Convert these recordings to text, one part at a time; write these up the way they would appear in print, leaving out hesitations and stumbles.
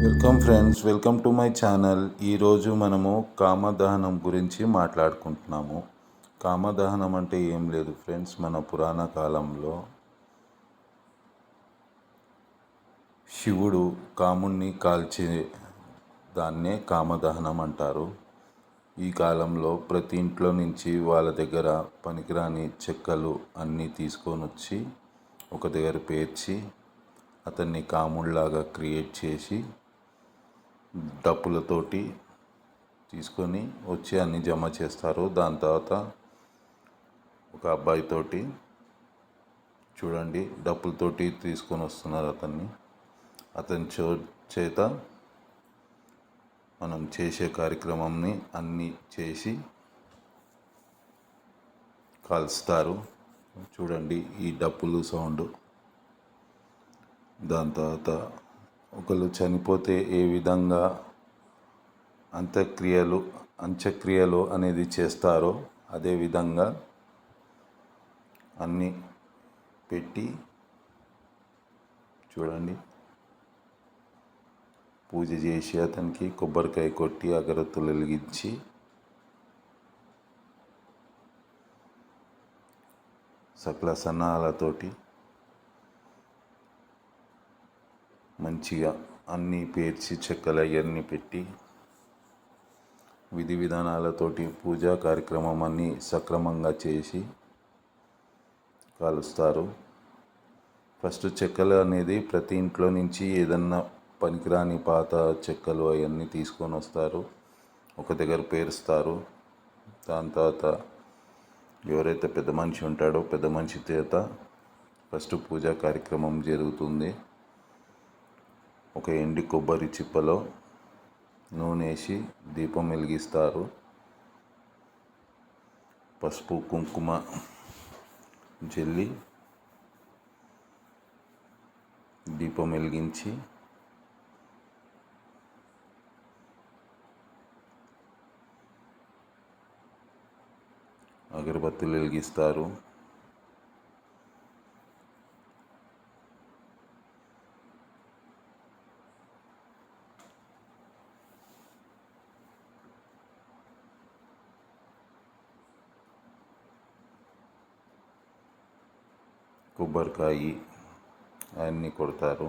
Welcome friends, welcome to my channel. ఈరోజు మనము కామదహనం గురించి మాట్లాడుకుంటున్నాము. కామదహనం అంటే ఏం లేదు ఫ్రెండ్స్, మన పురాణ కాలంలో శివుడు కాముణ్ణి కాల్చే దాన్నే కామదహనం అంటారు. ఈ కాలంలో ప్రతి ఇంట్లో నుంచి వాళ్ళ దగ్గర పనికిరాని చెక్కలు అన్నీ తీసుకొని వచ్చి ఒక దగ్గర పేర్చి అతన్ని కాముడిలాగా క్రియేట్ చేసి డప్పులతోటి తీసుకొని వచ్చి అన్ని జమ చేస్తారు. దాని తర్వాత ఒక అబ్బాయితోటి చూడండి డప్పులతోటి తీసుకొని వస్తున్నారు అతని చేత మనం చేసే కార్యక్రమంని అన్నీ చేసి కాల్స్తారు. చూడండి ఈ డప్పులు సౌండ్. దాని తర్వాత ఒకళ్ళు చనిపోతే ఏ విధంగా అంత్యక్రియలు అనేది చేస్తారో అదేవిధంగా అన్నీ పెట్టి చూడండి పూజ చేసి అతనికి కొబ్బరికాయ కొట్టి అగరత్తులు వెలిగించి సకల సన్నాహాలతోటి మంచిగా అన్నీ పేర్చి చెక్కలు అవన్నీ పెట్టి విధి విధానాలతోటి పూజా కార్యక్రమం అన్నీ సక్రమంగా చేసి కాలుస్తారు. ఫస్ట్ చెక్కలు అనేది ప్రతి ఇంట్లో నుంచి ఏదన్నా పనికిరాని పాత చెక్కలు అవన్నీ తీసుకొని వస్తారు, ఒక దగ్గర పేరుస్తారు. దాని తర్వాత ఎవరైతే పెద్ద మనిషి ఉంటాడో పెద్ద మనిషి చేత ఫస్ట్ పూజా కార్యక్రమం జరుగుతుంది. ఒక ఎండి కొబ్బరి చిప్పలో నూనె వేసి దీపం వెలిగిస్తారు. పసుపు కుంకుమ జల్లి దీపం వెలిగించి అగరబత్తులు వెలిగిస్తారు. కొబ్బరికాయ అవన్నీ కొడతారు.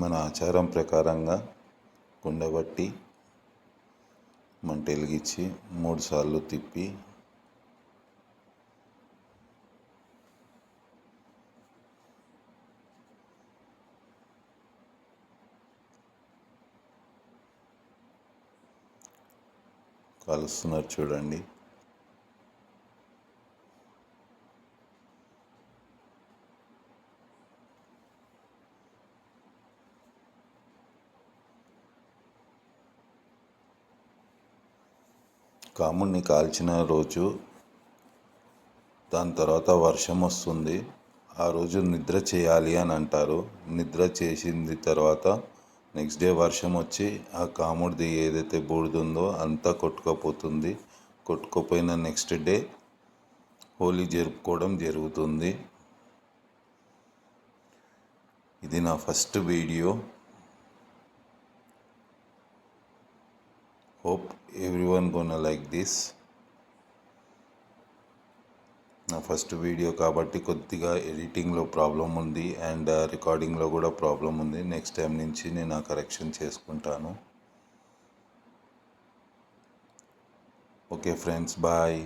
మన ఆచారం ప్రకారంగా కుండబట్టి మంట వెలిగించి 3 సార్లు తిప్పి కాలుస్తున్నారు చూడండి. కాముడిని కాల్చిన రోజు దాని తర్వాత వర్షం వస్తుంది. ఆ రోజు నిద్ర చేయాలి అని అంటారు. నిద్ర చేసింది తర్వాత నెక్స్ట్ డే వర్షం వచ్చి ఆ కాముడిది ఏదైతే బూడిదుందో అంతా కొట్టుకుపోతుంది. కొట్టుకుపోయిన నెక్స్ట్ డే హోలీ జరుపుకోవడం జరుగుతుంది. ఇది నా first video. Hope everyone gonna like this. నా ఫస్ట్ వీడియో కాబట్టి కొద్దిగా ఎడిటింగ్లో ప్రాబ్లం ఉంది అండ్ రికార్డింగ్లో కూడా ప్రాబ్లం ఉంది. నెక్స్ట్ టైం నుంచి నేను ఆ కరెక్షన్ చేసుకుంటాను. Okay friends, bye.